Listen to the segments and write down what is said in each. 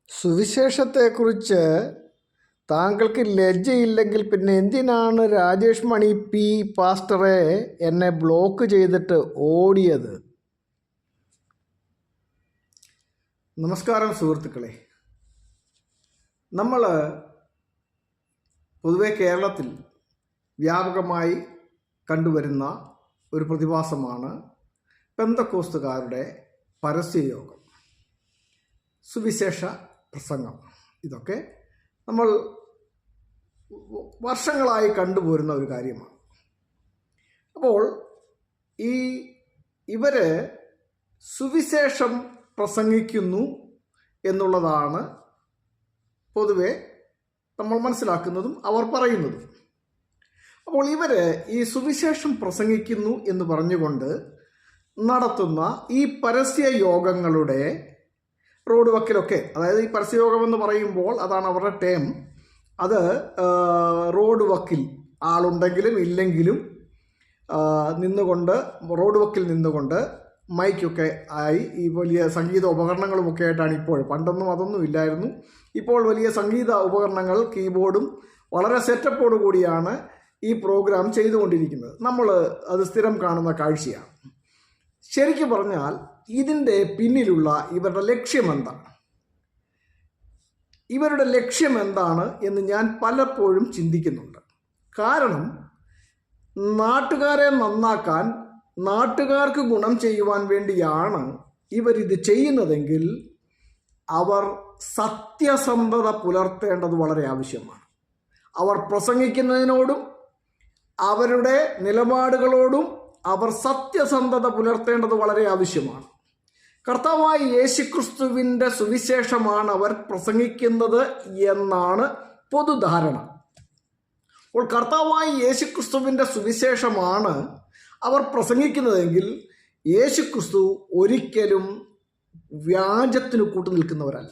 സുവിശേഷത്തെക്കുറിച്ച് താങ്കൾക്ക് ലജ്ജയില്ലെങ്കിൽ പിന്നെ എന്തിനാണ് രാജേഷ് മണി പി പാസ്റ്ററെ എന്നെ ബ്ലോക്ക് ചെയ്തിട്ട് ഓടിയത്? നമസ്കാരം സുഹൃത്തുക്കളെ. നമ്മൾ പൊതുവെ കേരളത്തിൽ വ്യാപകമായി കണ്ടുവരുന്ന ഒരു പ്രതിഭാസമാണ് പെന്തക്കോസ്തുകാരുടെ പരസ്യയോഗം, സുവിശേഷ പ്രസംഗം. ഇതൊക്കെ നമ്മൾ വർഷങ്ങളായി കണ്ടുപോരുന്ന ഒരു കാര്യമാണ്. അപ്പോൾ ഇവർ സുവിശേഷം പ്രസംഗിക്കുന്നു എന്നുള്ളതാണ് പൊതുവെ നമ്മൾ മനസ്സിലാക്കുന്നതും അവർ പറയുന്നതും. അപ്പോൾ ഇവർ ഈ സുവിശേഷം പ്രസംഗിക്കുന്നു എന്ന് പറഞ്ഞുകൊണ്ട് നടത്തുന്ന ഈ പരസ്യ യോഗങ്ങളുടെ റോഡ് വക്കിലൊക്കെ, അതായത് ഈ പരസ്യയോഗം എന്ന് പറയുമ്പോൾ അതാണ് അവരുടെ ടേം, അത് റോഡ് വക്കിൽ ആളുണ്ടെങ്കിലും ഇല്ലെങ്കിലും നിന്നുകൊണ്ട്, റോഡ് വക്കിൽ നിന്നുകൊണ്ട് മൈക്കൊക്കെ ആയി ഈ വലിയ സംഗീത ഉപകരണങ്ങളുമൊക്കെ ആയിട്ടാണ് ഇപ്പോൾ. പണ്ടൊന്നും അതൊന്നും ഇല്ലായിരുന്നു. ഇപ്പോൾ വലിയ സംഗീത ഉപകരണങ്ങൾ, കീബോർഡും വളരെ സെറ്റപ്പോടു കൂടിയാണ് ഈ പ്രോഗ്രാം ചെയ്തുകൊണ്ടിരിക്കുന്നത്. നമ്മൾ അത് സ്ഥിരം കാണുന്ന കാഴ്ചയാണ്. ശരിക്കും പറഞ്ഞാൽ ഇതിൻ്റെ പിന്നിലുള്ള ഇവരുടെ ലക്ഷ്യമെന്താണ്? ഇവരുടെ ലക്ഷ്യം എന്താണ് എന്ന് ഞാൻ പലപ്പോഴും ചിന്തിക്കുന്നുണ്ട്. കാരണം നാട്ടുകാരെ നന്നാക്കാൻ, നാട്ടുകാർക്ക് ഗുണം ചെയ്യുവാൻ വേണ്ടിയാണ് ഇവരിത് ചെയ്യുന്നതെങ്കിൽ അവർ സത്യസന്ധത പുലർത്തേണ്ടത് വളരെ ആവശ്യമാണ്. അവർ പ്രസംഗിക്കുന്നതിനോടും അവരുടെ നിലപാടുകളോടും അവർ സത്യസന്ധത പുലർത്തേണ്ടത് വളരെ ആവശ്യമാണ്. കർത്താവായ യേശുക്രിസ്തുവിൻ്റെ സുവിശേഷമാണ് അവർ പ്രസംഗിക്കുന്നത് എന്നാണ് പൊതുധാരണ. അപ്പോൾ കർത്താവായ യേശുക്രിസ്തുവിൻ്റെ സുവിശേഷമാണ് അവർ പ്രസംഗിക്കുന്നതെങ്കിൽ യേശുക്രിസ്തു ഒരിക്കലും വ്യാജത്തിന് കൂട്ടു നിൽക്കുന്നവരല്ല.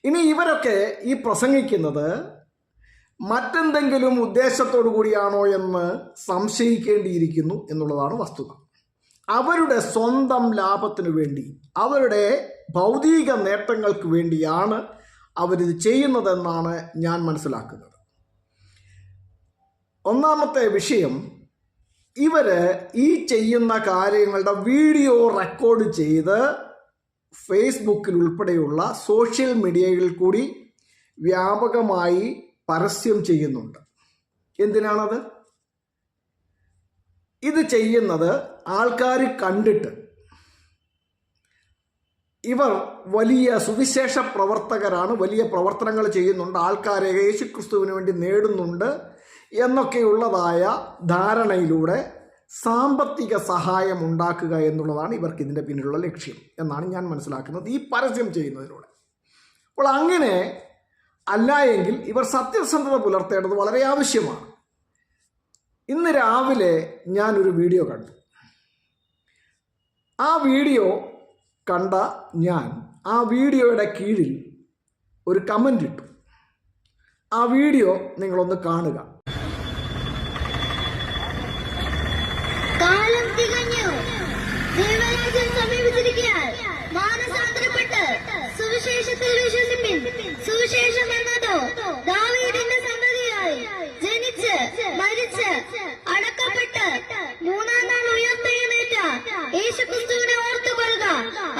ഇനി ഇവരൊക്കെ ഈ പ്രസംഗിക്കുന്നത് മറ്റെന്തെങ്കിലും ഉദ്ദേശത്തോടു കൂടിയാണോ എന്ന് സംശയിക്കേണ്ടിയിരിക്കുന്നു എന്നുള്ളതാണ് വസ്തുത. അവരുടെ സ്വന്തം ലാഭത്തിനു വേണ്ടി, അവരുടെ ഭൗതിക നേട്ടങ്ങൾക്ക് വേണ്ടിയാണ് അവരിത് ചെയ്യുന്നതെന്നാണ് ഞാൻ മനസ്സിലാക്കുന്നത്. ഒന്നാമത്തെ വിഷയം, ഇവർ ഈ ചെയ്യുന്ന കാര്യങ്ങളുടെ വീഡിയോ റെക്കോർഡ് ചെയ്ത് ഫേസ്ബുക്കിൽ ഉൾപ്പെടെയുള്ള സോഷ്യൽ മീഡിയയിൽ കൂടി വ്യാപകമായി പരസ്യം ചെയ്യുന്നുണ്ട്. എന്തിനാണത്? ഇത് ചെയ്യുന്നത് ആൾക്കാർ കണ്ടിട്ട് ഇവർ വലിയ സുവിശേഷ പ്രവർത്തകരാണ്, വലിയ പ്രവർത്തനങ്ങൾ ചെയ്യുന്നുണ്ട്, ആൾക്കാരെ യേശുക്രിസ്തുവിന് വേണ്ടി നേടുന്നുണ്ട് എന്നൊക്കെയുള്ളതായ ധാരണയിലൂടെ സാമ്പത്തിക സഹായം ഉണ്ടാക്കുക എന്നുള്ളതാണ് ഇവർക്ക് ഇതിൻ്റെ പിന്നിലുള്ള ലക്ഷ്യം എന്നാണ് ഞാൻ മനസ്സിലാക്കുന്നത്, ഈ പരസ്യം ചെയ്യുന്നതിലൂടെ. അപ്പോൾ അങ്ങനെ അല്ല എങ്കിൽ ഇവർ സത്യസന്ധത പുലർത്തേണ്ടത് വളരെ ആവശ്യമാണ്. ഇന്ന് രാവിലെ ഞാനൊരു വീഡിയോ കണ്ടു. ആ വീഡിയോ കണ്ട ഞാൻ ആ വീഡിയോയുടെ കീഴിൽ ഒരു കമൻ്റ് ഇട്ടു. ആ വീഡിയോ നിങ്ങളൊന്ന് കാണുക. കാലം തികഞ്ഞു, ദൈവരാജ്യം സമീപിച്ചിരിക്കാൻ മാനസാന്തരപ്പെട്ട് സുവിശേഷത്തിൽ വിശ്വസിപ്പിൻ. സുവിശേഷം എന്നതോ ദാവീദിന്റെ സന്തതിയായി ജനിച്ച് മരിച്ച് അടക്കപ്പെട്ട് മൂന്നാം നാൾ ഉയർത്തെഴുന്നേറ്റ യേശുക്രിസ്തുവിനെ ഓർത്തുകൊള്ളുക.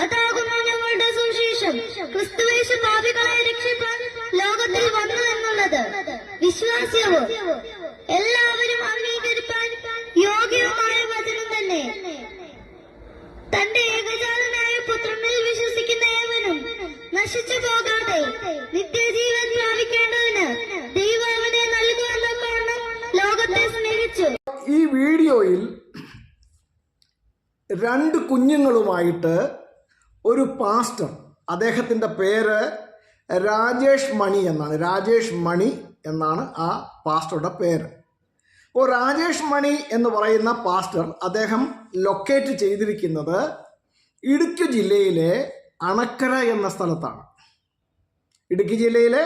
അതാകുന്നു ഞങ്ങളുടെ സുവിശേഷം. ക്രിസ്തുവേശു പാപികളെ രക്ഷിപ്പാൻ ലോകത്തിൽ വന്നു എന്നുള്ളത് വിശ്വാസ്യവും എല്ലാവരും അംഗീകരിപ്പാൻ യോഗ്യവുമായ വചനം തന്നെ. തന്റെ ഏകജാതനായ പുത്രനിൽ വിശ്വസിക്കുന്ന ഏവനും നശിച്ചു പോകാതെ നിത്യജീവൻ പ്രാപിക്കേണ്ടതിന് ദൈവം അവനെ നൽകുമെന്ന കാരണം ലോകത്തെ സ്നേഹിച്ചു. ഈ വീഡിയോയിൽ രണ്ട് കുഞ്ഞുങ്ങളുമായിട്ട് ഒരു പാസ്റ്റർ, അദ്ദേഹത്തിൻ്റെ പേര് രാജേഷ് മണി എന്നാണ്, രാജേഷ് മണി എന്നാണ് ആ പാസ്റ്ററുടെ പേര്. അപ്പോൾ രാജേഷ് മണി എന്ന് പറയുന്ന പാസ്റ്റർ, അദ്ദേഹം ലൊക്കേറ്റ് ചെയ്തിരിക്കുന്നത് ഇടുക്കി ജില്ലയിലെ അണക്കര എന്ന സ്ഥലത്താണ്. ഇടുക്കി ജില്ലയിലെ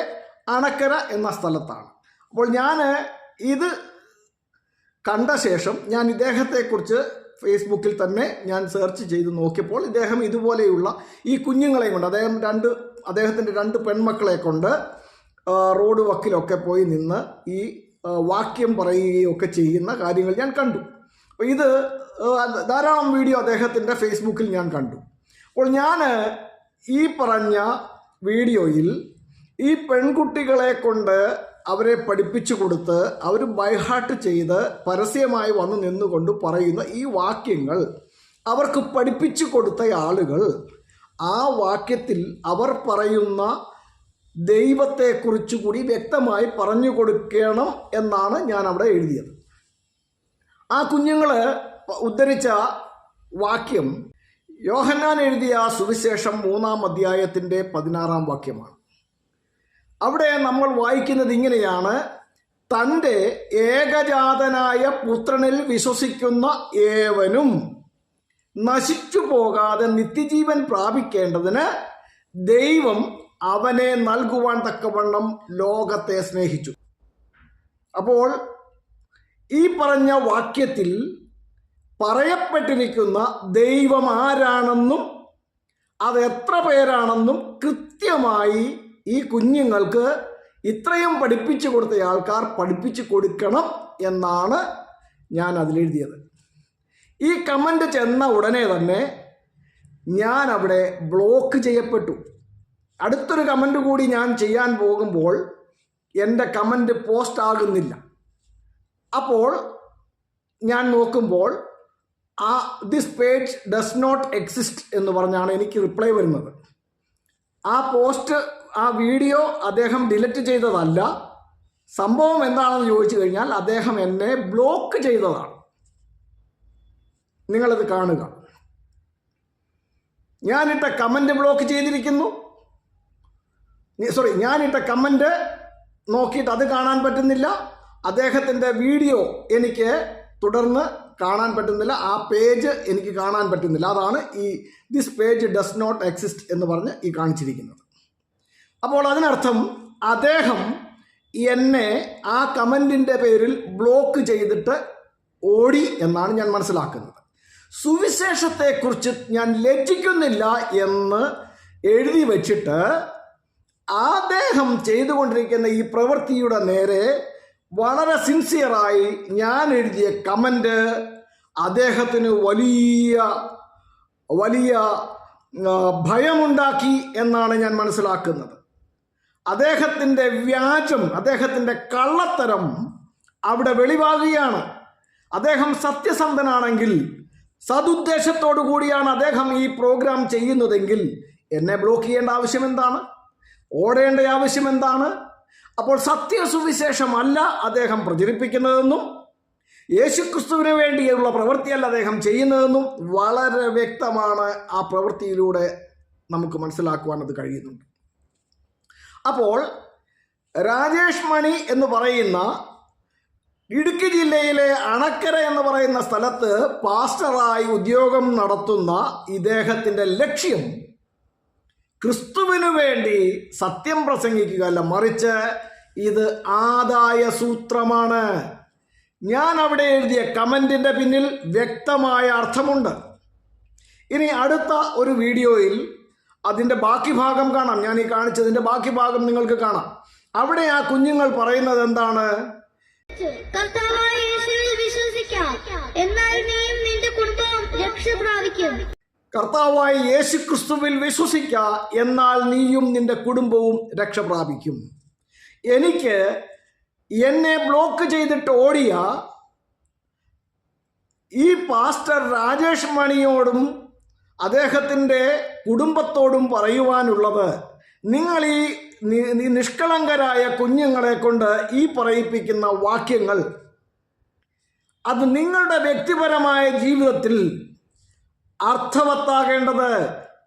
അണക്കര എന്ന സ്ഥലത്താണ്. അപ്പോൾ ഞാൻ ഇത് കണ്ട ശേഷം ഞാൻ ഇദ്ദേഹത്തെക്കുറിച്ച് ഫേസ്ബുക്കിൽ തന്നെ ഞാൻ സെർച്ച് ചെയ്ത് നോക്കിയപ്പോൾ ഇദ്ദേഹം ഇതുപോലെയുള്ള ഈ കുഞ്ഞുങ്ങളെയും കൊണ്ട്, അദ്ദേഹം 2 അദ്ദേഹത്തിൻ്റെ 2 പെൺമക്കളെ കൊണ്ട് റോഡ് വക്കിലൊക്കെ പോയി നിന്ന് ഈ വാക്യം പറയുകയൊക്കെ ചെയ്യുന്ന കാര്യങ്ങൾ ഞാൻ കണ്ടു. അപ്പോൾ ഇത് ധാരാളം വീഡിയോ അദ്ദേഹത്തിൻ്റെ ഫേസ്ബുക്കിൽ ഞാൻ കണ്ടു. അപ്പോൾ ഞാൻ ഈ പറഞ്ഞ വീഡിയോയിൽ ഈ പെൺകുട്ടികളെ കൊണ്ട് അവരെ പഠിപ്പിച്ചു കൊടുത്ത് അവർ ബൈഹാർട്ട് ചെയ്ത് പരസ്യമായി വന്ന് നിന്നുകൊണ്ട് പറയുന്ന ഈ വാക്യങ്ങൾ അവർക്ക് പഠിപ്പിച്ചു കൊടുത്ത ആളുകൾ ആ വാക്യത്തിൽ അവർ പറയുന്ന ദൈവത്തെക്കുറിച്ച് കൂടി വ്യക്തമായി പറഞ്ഞു കൊടുക്കണം എന്നാണ് ഞാൻ അവിടെ എഴുതിയത്. ആ കുഞ്ഞുങ്ങൾ ഉദ്ധരിച്ച വാക്യം യോഹന്നാൻ എഴുതിയ സുവിശേഷം 3-ാം അധ്യായത്തിൻ്റെ 16-ാം വാക്യമാണ്. അവിടെ നമ്മൾ വായിക്കുന്നത് ഇങ്ങനെയാണ്: തൻ്റെ ഏകജാതനായ പുത്രനിൽ വിശ്വസിക്കുന്ന ഏവനും നശിച്ചു പോകാതെ നിത്യജീവൻ പ്രാപിക്കേണ്ടതിന് ദൈവം അവനെ നൽകുവാൻ തക്കവണ്ണം ലോകത്തെ സ്നേഹിച്ചു. അപ്പോൾ ഈ പറഞ്ഞ വാക്യത്തിൽ പറയപ്പെട്ടിരിക്കുന്ന ദൈവം ആരാണെന്നും അത് എത്ര പേരാണെന്നും കൃത്യമായി ഈ കുഞ്ഞുങ്ങൾക്ക് ഇത്രയും പഠിപ്പിച്ചു കൊടുത്ത ആൾക്കാർ പഠിപ്പിച്ചു കൊടുക്കണം എന്നാണ് ഞാൻ അതിലെഴുതിയത്. ഈ കമൻ്റ് ചെന്ന ഉടനെ തന്നെ ഞാൻ അവിടെ ബ്ലോക്ക് ചെയ്യപ്പെട്ടു. അടുത്തൊരു കമൻ്റ് കൂടി ഞാൻ ചെയ്യാൻ പോകുമ്പോൾ എൻ്റെ കമൻ്റ് പോസ്റ്റ് ആകുന്നില്ല. അപ്പോൾ ഞാൻ നോക്കുമ്പോൾ this page does not exist എന്ന് പറഞ്ഞാണ് എനിക്ക് റിപ്ലൈ വരുന്നത്. ആ വീഡിയോ അദ്ദേഹം ഡിലീറ്റ് ചെയ്തതല്ല. സംഭവം എന്താണെന്ന് ചോദിച്ചു കഴിഞ്ഞാൽ അദ്ദേഹം എന്നെ ബ്ലോക്ക് ചെയ്തതാണ്. നിങ്ങളത് കാണുക. ഞാനിട്ട കമൻ്റ് ബ്ലോക്ക് ചെയ്തിരിക്കുന്നു. ഞാനിട്ട കമൻ്റ് നോക്കിയിട്ട് അത് കാണാൻ പറ്റുന്നില്ല. അദ്ദേഹത്തിൻ്റെ വീഡിയോ എനിക്ക് തുടർന്ന് കാണാൻ പറ്റുന്നില്ല. ആ പേജ് എനിക്ക് കാണാൻ പറ്റുന്നില്ല. അതാണ് ഈ this page does not exist എന്ന് പറഞ്ഞ് ഈ കാണിച്ചിരിക്കുന്നത്. അപ്പോൾ അതിനർത്ഥം അദ്ദേഹം എന്നെ ആ കമൻറ്റിൻ്റെ പേരിൽ ബ്ലോക്ക് ചെയ്തിട്ട് ഓടി എന്നാണ് ഞാൻ മനസ്സിലാക്കുന്നത്. സുവിശേഷത്തെക്കുറിച്ച് ഞാൻ ലജ്ജിക്കുന്നില്ല എന്ന് എഴുതി വച്ചിട്ട് അദ്ദേഹം ചെയ്തുകൊണ്ടിരിക്കുന്ന ഈ പ്രവൃത്തിയുടെ നേരെ വളരെ സിൻസിയറായി ഞാൻ എഴുതിയ കമൻ്റ് അദ്ദേഹത്തിന് വലിയ ഭയമുണ്ടാക്കി എന്നാണ് ഞാൻ മനസ്സിലാക്കുന്നത്. അദ്ദേഹത്തിൻ്റെ വ്യാജം, അദ്ദേഹത്തിൻ്റെ കള്ളത്തരം അവിടെ വെളിവാകുകയാണ്. അദ്ദേഹം സത്യസന്ധനാണെങ്കിൽ, സതുദ്ദേശത്തോടു കൂടിയാണ് അദ്ദേഹം ഈ പ്രോഗ്രാം ചെയ്യുന്നതെങ്കിൽ എന്നെ ബ്ലോക്ക് ചെയ്യേണ്ട ആവശ്യം എന്താണ്? ഓടേണ്ട ആവശ്യം എന്താണ്? അപ്പോൾ സത്യസുവിശേഷമല്ല അദ്ദേഹം പ്രചരിപ്പിക്കുന്നതെന്നും യേശുക്രിസ്തുവിന് വേണ്ടിയുള്ള പ്രവൃത്തിയല്ല അദ്ദേഹം ചെയ്യുന്നതെന്നും വളരെ വ്യക്തമാണ് ആ പ്രവൃത്തിയിലൂടെ നമുക്ക് മനസ്സിലാക്കുവാൻ അത് കഴിയുന്നുണ്ട്. അപ്പോൾ രാജേഷ് മണി എന്ന് പറയുന്ന ഇടുക്കി ജില്ലയിലെ അണക്കര എന്ന് പറയുന്ന സ്ഥലത്ത് പാസ്റ്ററായി ഉദ്യോഗം നടത്തുന്ന ഇദ്ദേഹത്തിൻ്റെ ലക്ഷ്യം ക്രിസ്തുവിനു വേണ്ടി സത്യം പ്രസംഗിക്കുകയല്ല, മറിച്ച് ഇത് ആദായ സൂത്രമാണ്. ഞാൻ അവിടെ എഴുതിയ കമൻറ്റിൻ്റെ പിന്നിൽ വ്യക്തമായ അർത്ഥമുണ്ട്. ഇനി അടുത്ത ഒരു വീഡിയോയിൽ അതിൻ്റെ ബാക്കി ഭാഗം കാണാം. ഞാൻ ഈ കാണിച്ചതിൻ്റെ ബാക്കി ഭാഗം നിങ്ങൾക്ക് കാണാം. അവിടെ ആ കുഞ്ഞുങ്ങൾ പറയുന്നത് എന്താണ്? കർത്താവായ യേശുവിൽ വിശ്വസിക്കാം, എന്നാൽ നീയും നിന്റെ കുടുംബവും രക്ഷ പ്രാപിക്കും. കർത്താവായ യേശുക്രിസ്തുവിൽ വിശ്വസിക്ക, എന്നാൽ നീയും നിന്റെ കുടുംബവും രക്ഷ പ്രാപിക്കും. എനിക്ക് എന്നെ ബ്ലോക്ക് ചെയ്തിട്ട് ഓടിയ ഈ പാസ്റ്റർ രാജേഷ് മണിയോടും അദ്ദേഹത്തിൻ്റെ കുടുംബത്തോടും പറയുവാനുള്ളത്, നിങ്ങൾ ഈ നിഷ്കളങ്കരായ കുഞ്ഞുങ്ങളെ കൊണ്ട് ഈ പറയിപ്പിക്കുന്ന വാക്യങ്ങൾ അത് നിങ്ങളുടെ വ്യക്തിപരമായ ജീവിതത്തിൽ അർത്ഥവത്താകേണ്ടത്,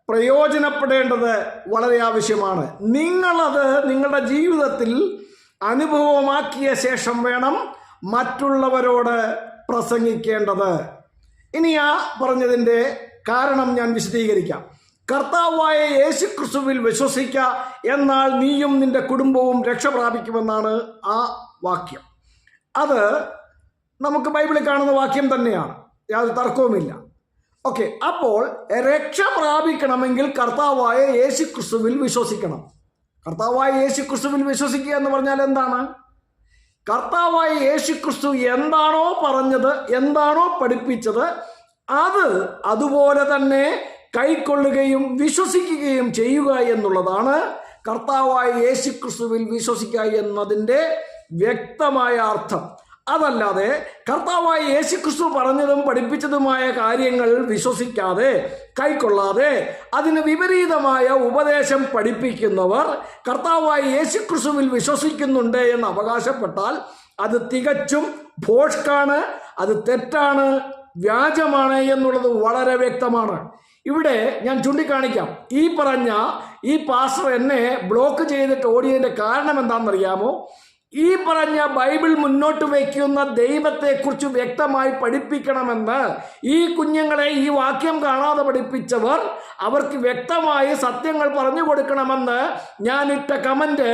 പ്രയോജനപ്പെടേണ്ടത് വളരെ ആവശ്യമാണ്. നിങ്ങളത് നിങ്ങളുടെ ജീവിതത്തിൽ അനുഭവമാക്കിയ ശേഷം വേണം മറ്റുള്ളവരോട് പ്രസംഗിക്കേണ്ടത്. ഇനി ആ പറഞ്ഞതിൻ്റെ കാരണം ഞാൻ വിശദീകരിക്കാം. കർത്താവായ യേശുക്രിസ്തുവിൽ വിശ്വസിക്ക, എന്നാൽ നീയും നിന്റെ കുടുംബവും രക്ഷ പ്രാപിക്കുമെന്നാണ് ആ വാക്യം. അത് നമുക്ക് ബൈബിളിൽ കാണുന്ന വാക്യം തന്നെയാണ്, യാതൊരു തർക്കവുമില്ല. ഓക്കെ, അപ്പോൾ രക്ഷ പ്രാപിക്കണമെങ്കിൽ കർത്താവായ യേശു ക്രിസ്തുവിൽ വിശ്വസിക്കണം. കർത്താവായ യേശു ക്രിസ്തുവിൽ വിശ്വസിക്കുക എന്ന് പറഞ്ഞാൽ എന്താണ്? കർത്താവായ യേശു ക്രിസ്തു എന്താണോ പറഞ്ഞത്, എന്താണോ പഠിപ്പിച്ചത്, അത് അതുപോലെ തന്നെ കൈക്കൊള്ളുകയും വിശ്വസിക്കുകയും ചെയ്യുക എന്നുള്ളതാണ് കർത്താവായ യേശു ക്രിസ്തുവിൽ വിശ്വസിക്കുക എന്നതിൻ്റെ വ്യക്തമായ അർത്ഥം. അതല്ലാതെ കർത്താവായ യേശു ക്രിസ്തു പറഞ്ഞതും പഠിപ്പിച്ചതുമായ കാര്യങ്ങൾ വിശ്വസിക്കാതെ, കൈക്കൊള്ളാതെ, അതിന് വിപരീതമായ ഉപദേശം പഠിപ്പിക്കുന്നവർ കർത്താവായ യേശു ക്രിസ്തുവിൽ വിശ്വസിക്കുന്നുണ്ട് എന്ന് അവകാശപ്പെട്ടാൽ അത് തികച്ചും ഭോഷ്കാണ്, അത് തെറ്റാണ്, വ്യാജമാണ് എന്നുള്ളത് വളരെ വ്യക്തമാണ്. ഇവിടെ ഞാൻ ചൂണ്ടിക്കാണിക്കാം. ഈ പാസ്റ്റർ എന്നെ ബ്ലോക്ക് ചെയ്തിട്ട് ഓടിയതിൻ്റെ കാരണം എന്താണെന്നറിയാമോ? ഈ പറഞ്ഞ ബൈബിൾ മുന്നോട്ട് വയ്ക്കുന്ന ദൈവത്തെക്കുറിച്ച് വ്യക്തമായി പഠിപ്പിക്കണമെന്ന് ഈ കുഞ്ഞുങ്ങളെ ഈ വാക്യം കാണാതെ പഠിപ്പിച്ചവർ അവർക്ക് വ്യക്തമായി സത്യങ്ങൾ പറഞ്ഞു കൊടുക്കണമെന്ന് ഞാനിട്ട കമന്റ്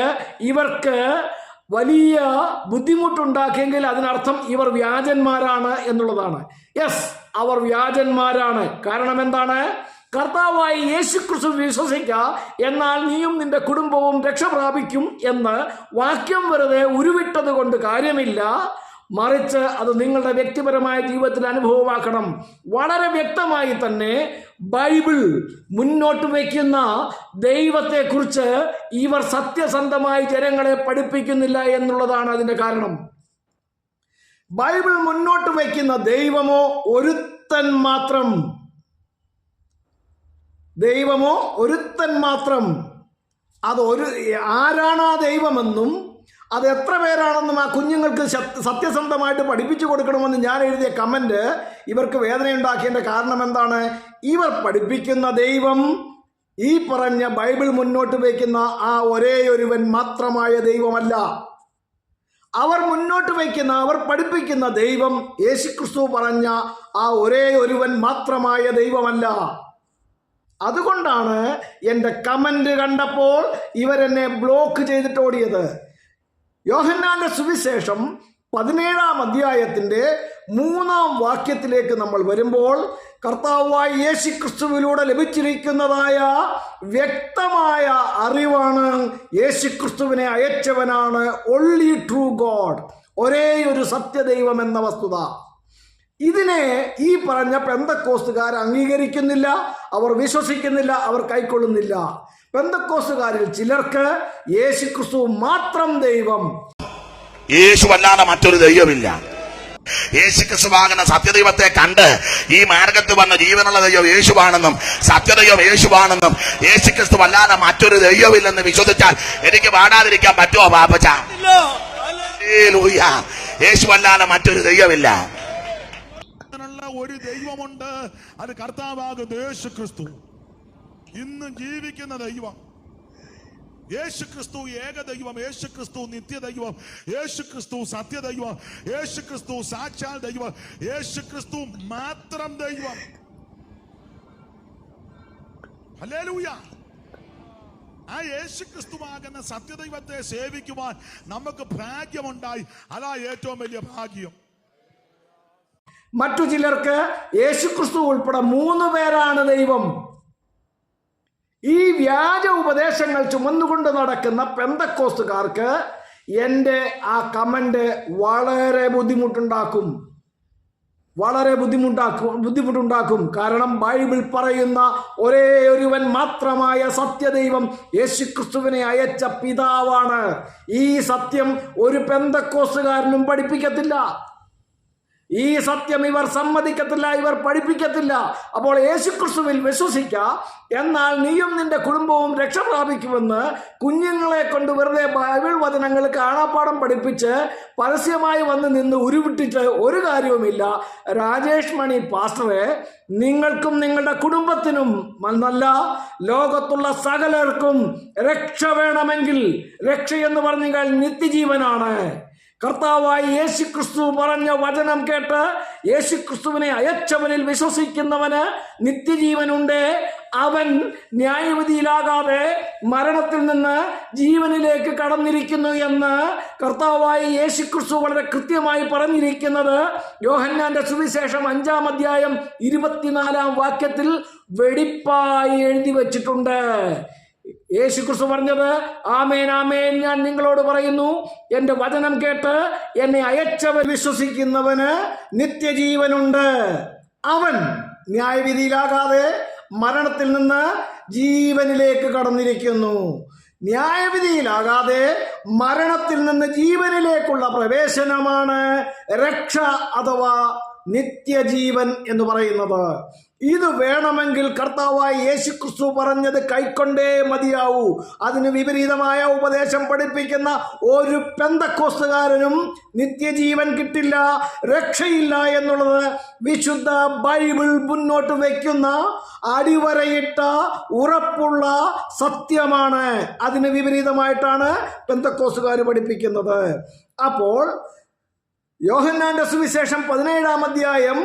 ഇവർക്ക് വലിയ ബുദ്ധിമുട്ടുണ്ടാക്കിയെങ്കിൽ അതിനർത്ഥം ഇവർ വ്യാജന്മാരാണ് എന്നുള്ളതാണ്. യെസ്, അവർ വ്യാജന്മാരാണ്. കാരണം എന്താണ്? കർത്താവായി യേശു ക്രിസ്തു വിശ്വസിക്കുക, എന്നാൽ നീയും നിന്റെ കുടുംബവും രക്ഷ പ്രാപിക്കും എന്ന് വാക്യം വെറുതെ ഉരുവിട്ടത് കൊണ്ട് കാര്യമില്ല. മറിച്ച് അത് നിങ്ങളുടെ വ്യക്തിപരമായ ജീവിതത്തിൽ അനുഭവമാക്കണം. വളരെ വ്യക്തമായി തന്നെ ബൈബിൾ മുന്നോട്ട് വയ്ക്കുന്ന ദൈവത്തെക്കുറിച്ച് ഇവർ സത്യസന്ധമായി ജനങ്ങളെ പഠിപ്പിക്കുന്നില്ല എന്നുള്ളതാണ് അതിൻ്റെ കാരണം. ബൈബിൾ മുന്നോട്ട് വയ്ക്കുന്ന ദൈവമോ ഒരുത്തൻ മാത്രം, ദൈവമോ ഒരുത്തൻ മാത്രം. ആരാണ് ആ ദൈവമെന്നും അത് എത്ര പേരാണെന്നും ആ കുഞ്ഞുങ്ങൾക്ക് സത്യസന്ധമായിട്ട് പഠിപ്പിച്ചു കൊടുക്കണമെന്ന് ഞാൻ എഴുതിയ കമന്റ് ഇവർക്ക് വേദനയുണ്ടാക്കിയതിൻ്റെ കാരണം എന്താണ്? ഇവർ പഠിപ്പിക്കുന്ന ദൈവം ഈ പറഞ്ഞ ബൈബിൾ മുന്നോട്ട് വയ്ക്കുന്ന ആ ഒരേ ഒരുവൻ മാത്രമായ ദൈവമല്ല. അവർ പഠിപ്പിക്കുന്ന ദൈവം യേശുക്രിസ്തു പറഞ്ഞ ആ ഒരേ ഒരുവൻ മാത്രമായ ദൈവമല്ല. അതുകൊണ്ടാണ് എൻ്റെ കമന്റ് കണ്ടപ്പോൾ ഇവരെന്നെ ബ്ലോക്ക് ചെയ്തിട്ട് ഓടിയത്. യോഹന്നാന്റെ സുവിശേഷം 17-ാം അധ്യായത്തിൻ്റെ 3-ാം വാക്യത്തിലേക്ക് നമ്മൾ വരുമ്പോൾ കർത്താവായ യേശു ക്രിസ്തുവിലൂടെ ലഭിച്ചിരിക്കുന്നതായ വ്യക്തമായ അറിവാണ് യേശു ക്രിസ്തുവിനെ അയച്ചവനാണ് ഓൺലി ട്രൂ ഗോഡ്, ഒരേ ഒരു സത്യദൈവം എന്ന വസ്തുത. ഇതിനെ ഈ പറഞ്ഞ പെന്തക്കോസ്തുകാർ അംഗീകരിക്കുന്നില്ല, അവർ വിശ്വസിക്കുന്നില്ല, അവർ കൈക്കൊള്ളുന്നില്ല. പെന്തക്കോസ്തുകാരിൽ ചിലർക്ക് യേശുക്രിസ്തു മാത്രം ദൈവം, യേശുവല്ലാതെ മറ്റൊരു ദൈവമില്ല. യേശുക്രിസ്തുവാകുന്ന സത്യദൈവത്തെ കണ്ട് ഈ മാർഗത്ത് വന്ന ജീവനുള്ള ദൈവം യേശുവാണെന്നും സത്യദൈവം യേശുവാണെന്നും യേശുക്രിസ്തു അല്ലാതെ മറ്റൊരു ദൈവമില്ലെന്ന് വിശ്വസിച്ചാൽ എനിക്ക് പാടാതിരിക്കാൻ പറ്റുമോ പാപ്പച്ച? യേശുവല്ലാതെ മറ്റൊരു ദൈവമില്ല. ഒരു ദൈവമുണ്ട്, അത് കർത്താവാകുന്ന യേശുക്രിസ്തു, ഇന്നും ജീവിക്കുന്ന ദൈവം. യേശുക്രിസ്തു ഏകദൈവം, യേശുക്രിസ്തു നിത്യദൈവം, യേശുക്രിസ്തു സത്യദൈവം, യേശുക്രിസ്തു സാക്ഷാൽ ദൈവം, യേശുക്രിസ്തു മാത്രം ദൈവം. ഹല്ലേലൂയ. ആ യേശുക്രിസ്തുവാകുന്ന സത്യദൈവത്തെ സേവിക്കുവാൻ നമുക്ക് ഭാഗ്യമുണ്ടായി. അതാ ഏറ്റവും വലിയ ഭാഗ്യം. മറ്റു ചിലർക്ക് യേശുക്രിസ്തു ഉൾപ്പെടെ 3 പേരാണ് ദൈവം. ഈ വ്യാജ ഉപദേശങ്ങൾ ചുമന്നുകൊണ്ട് നടക്കുന്ന പെന്തക്കോസ്തുകാർക്ക് എൻ്റെ ആ കമന്റ് വളരെ ബുദ്ധിമുട്ടുണ്ടാക്കും. കാരണം ബൈബിൾ പറയുന്ന ഒരേ ഒരുവൻ മാത്രമായ സത്യദൈവം യേശുക്രിസ്തുവിനെ അയച്ച പിതാവാണ്. ഈ സത്യം ഒരു പെന്തക്കോസ്തുകാരനും പഠിപ്പിക്കത്തില്ല. ഈ സത്യം ഇവർ സമ്മതിക്കത്തില്ല, ഇവർ പഠിപ്പിക്കത്തില്ല. അപ്പോൾ യേശുക്രിസ്തുവിൽ വിശ്വസിക്കുക, എന്നാൽ നീയും നിന്റെ കുടുംബവും രക്ഷ പ്രാപിക്കുമെന്ന് കുഞ്ഞുങ്ങളെ കൊണ്ട് വെറുതെ ബൈബിൾ വചനങ്ങൾ കാണാപ്പാടം പഠിപ്പിച്ച് പരസ്യമായി വന്ന് നിന്ന് ഉരുവിട്ടിട്ട് ഒരു കാര്യവുമില്ല. രാജേഷ് മണി പാസ്റ്ററെ, നിങ്ങൾക്കും നിങ്ങളുടെ കുടുംബത്തിനും നല്ല ലോകത്തുള്ള സകലർക്കും രക്ഷ വേണമെങ്കിൽ, രക്ഷ എന്ന് പറഞ്ഞാൽ നിത്യജീവനാണ്. കർത്താവായി യേശുക്രിസ്തു പറഞ്ഞ വചനം കേട്ട് യേശുക്രിസ്തുവിനെ അയച്ചവനിൽ വിശ്വസിക്കുന്നവന് നിത്യജീവനുണ്ട്. അവൻ ന്യായവിധിയിലാകാതെ മരണത്തിൽ നിന്ന് ജീവനിലേക്ക് കടന്നിരിക്കുന്നു എന്ന് കർത്താവായി യേശുക്രിസ്തു വളരെ കൃത്യമായി പറഞ്ഞിരിക്കുന്നത് യോഹന്നാന്റെ സുവിശേഷം 5-ാം അധ്യായം 24-ാം വാക്യത്തിൽ വെടിപ്പായി എഴുതി വച്ചിട്ടുണ്ട്. യേശുക്രിസ്തു പറഞ്ഞത്, ആമേൻ ആമേൻ ഞാൻ നിങ്ങളോട് പറയുന്നു, എൻ്റെ വചനം കേട്ട് എന്നെ അയച്ചവൻ വിശ്വസിക്കുന്നവന് നിത്യജീവനുണ്ട്. അവൻ ന്യായവിധിയിലാകാതെ മരണത്തിൽ നിന്ന് ജീവനിലേക്ക് കടന്നിരിക്കുന്നു. ന്യായവിധിയിലാകാതെ മരണത്തിൽ നിന്ന് ജീവനിലേക്കുള്ള പ്രവേശനമാണ് രക്ഷ അഥവാ നിത്യജീവൻ എന്ന് പറയുന്നത്. ഇത് വേണമെങ്കിൽ കർത്താവായ യേശുക്രിസ്തു പറഞ്ഞത് കൈക്കൊണ്ടേ മതിയാവൂ. അതിന് വിപരീതമായ ഉപദേശം പഠിപ്പിക്കുന്ന ഒരു പെന്തക്കോസ്തുകാരനും നിത്യജീവൻ കിട്ടില്ല, രക്ഷയില്ല എന്നുള്ളത് വിശുദ്ധ ബൈബിൾ മുന്നോട്ട് വയ്ക്കുന്ന അടിവരയിട്ട ഉറപ്പുള്ള സത്യമാണ്. അതിന് വിപരീതമായിട്ടാണ് പെന്തക്കോസ്തുകാർ പഠിപ്പിക്കുന്നത്. അപ്പോൾ യോഹന്നാന്റെ സുവിശേഷം 17-ാം അധ്യായം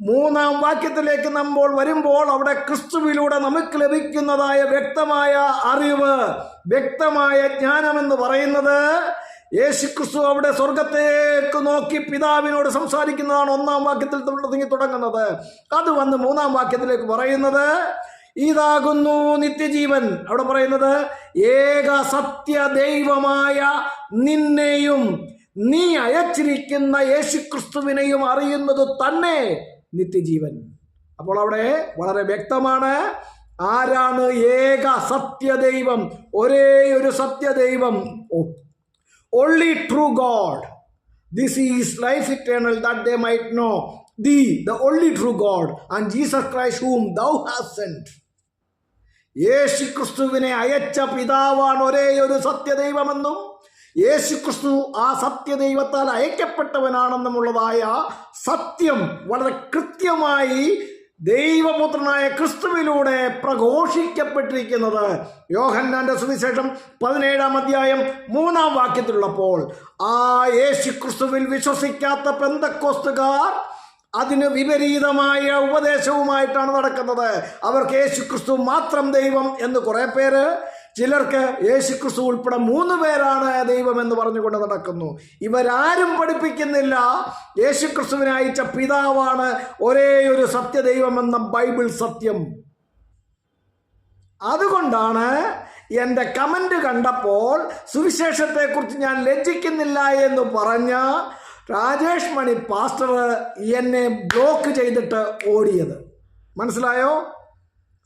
3-ാം വാക്യത്തിലേക്ക് നമ്മൾ വരുമ്പോൾ അവിടെ ക്രിസ്തുവിലൂടെ നമുക്ക് ലഭിക്കുന്നതായ വ്യക്തമായ അറിവ്, വ്യക്തമായ ജ്ഞാനമെന്ന് പറയുന്നത് യേശുക്രിസ്തു അവിടെ സ്വർഗത്തേക്ക് നോക്കി പിതാവിനോട് സംസാരിക്കുന്നതാണ് 1-ാം വാക്യത്തിൽ തുടങ്ങുന്നത്. അത് വന്ന് 3-ാം വാക്യത്തിലേക്ക് പറയുന്നത് ഇതാകുന്നു നിത്യജീവൻ. അവിടെ പറയുന്നത് ഏക സത്യ ദൈവമായ നിന്നെയും നീ അയച്ചിരിക്കുന്ന യേശുക്രിസ്തുവിനെയും അറിയുന്നത് തന്നെ നിത്യജീവൻ. അപ്പോൾ അവിടെ വളരെ വ്യക്തമാണ് ആരാണ് ഏക സത്യദൈവം, ഒരേ ഒരു സത്യദൈവം. Only true God. This is life eternal that they might know thee the only true God and Jesus Christ whom thou hast sent. യേശുക്രിസ്തുവിനെ അയച്ച പിതാവാണ് ഒരേ ഒരു സത്യദൈവമെന്നും യേശുക്രിസ്തു ആ സത്യദൈവത്താൽ അയക്കപ്പെട്ടവനാണെന്നുമുള്ളതായ സത്യം വളരെ കൃത്യമായി ദൈവപുത്രനായ ക്രിസ്തുവിലൂടെ പ്രഘോഷിക്കപ്പെട്ടിരിക്കുന്നത് യോഹന്നാന്റെ സുവിശേഷം 17-ാം അധ്യായം 3-ാം വാക്യത്തിലുള്ളപ്പോൾ ആ യേശുക്രിസ്തുവിൽ വിശ്വസിക്കാത്ത പെന്തക്കോസ്തുകാർ അതിന് വിപരീതമായ ഉപദേശവുമായിട്ടാണ് നടക്കുന്നത്. അവർക്ക് യേശുക്രിസ്തു മാത്രം ദൈവം എന്ന് കുറെ പേര്, ചിലർക്ക് യേശുക്രിസ്തു ഉൾപ്പെടെ 3 പേരാണ് ദൈവം എന്ന് പറഞ്ഞുകൊണ്ട് നടക്കുന്നു. ഇവരാരും പഠിപ്പിക്കുന്നില്ല യേശുക്രിസ്തുവിനെ അയച്ച പിതാവാണ് ഒരേ ഒരു സത്യദൈവമെന്ന ബൈബിൾ സത്യം. അതുകൊണ്ടാണ് എൻ്റെ കമന്റ് കണ്ടപ്പോൾ സുവിശേഷത്തെക്കുറിച്ച് ഞാൻ ലജ്ജിക്കുന്നില്ല എന്ന് പറഞ്ഞ രാജേഷ് മണി പാസ്റ്റർ എന്നെ ബ്ലോക്ക് ചെയ്തിട്ട് ഓടിയത്. മനസ്സിലായോ?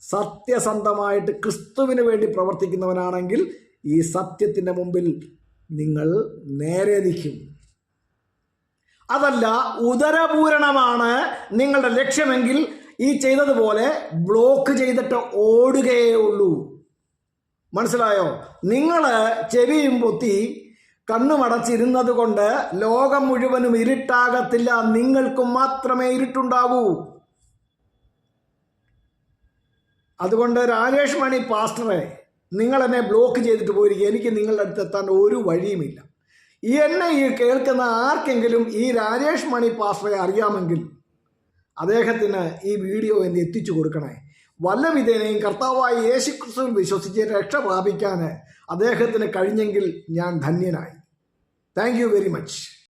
സത്യസന്ധമായിട്ട് ക്രിസ്തുവിന് വേണ്ടി പ്രവർത്തിക്കുന്നവനാണെങ്കിൽ ഈ സത്യത്തിൻ്റെ മുമ്പിൽ നിങ്ങൾ നേരെ നിൽക്കും. അതല്ല ഉദരപൂരണമാണ് നിങ്ങളുടെ ലക്ഷ്യമെങ്കിൽ ഈ ചെയ്തതുപോലെ ബ്ലോക്ക് ചെയ്തിട്ട് ഓടുകയേ ഉള്ളൂ. മനസ്സിലായോ? നിങ്ങൾ ചെവിയും പൊത്തി കണ്ണുമടച്ചിരുന്നത് കൊണ്ട് ലോകം മുഴുവനും ഇരുട്ടാകത്തില്ല, നിങ്ങൾക്കും മാത്രമേ ഇരുട്ടുണ്ടാകൂ. അതുകൊണ്ട് രാജേഷ് മണി പാസ്റ്ററെ, നിങ്ങൾ എന്നെ ബ്ലോക്ക് ചെയ്തിട്ട് പോയിരിക്കുക. എനിക്ക് നിങ്ങളുടെ അടുത്ത് എത്താൻ ഒരു വഴിയുമില്ല. എന്നെ ഈ കേൾക്കുന്ന ആർക്കെങ്കിലും ഈ രാജേഷ് മണി പാസ്റ്ററെ അറിയാമെങ്കിൽ അദ്ദേഹത്തിന് ഈ വീഡിയോ എന്നെ എത്തിച്ചു കൊടുക്കണേ. വല്ല വിധേനയും കർത്താവായ യേശുക്രിസ്തുവിൽ വിശ്വസിച്ച് രക്ഷ പ്രാപിക്കാൻ അദ്ദേഹത്തിന് കഴിഞ്ഞെങ്കിൽ ഞാൻ ധന്യനായി. Thank you very much.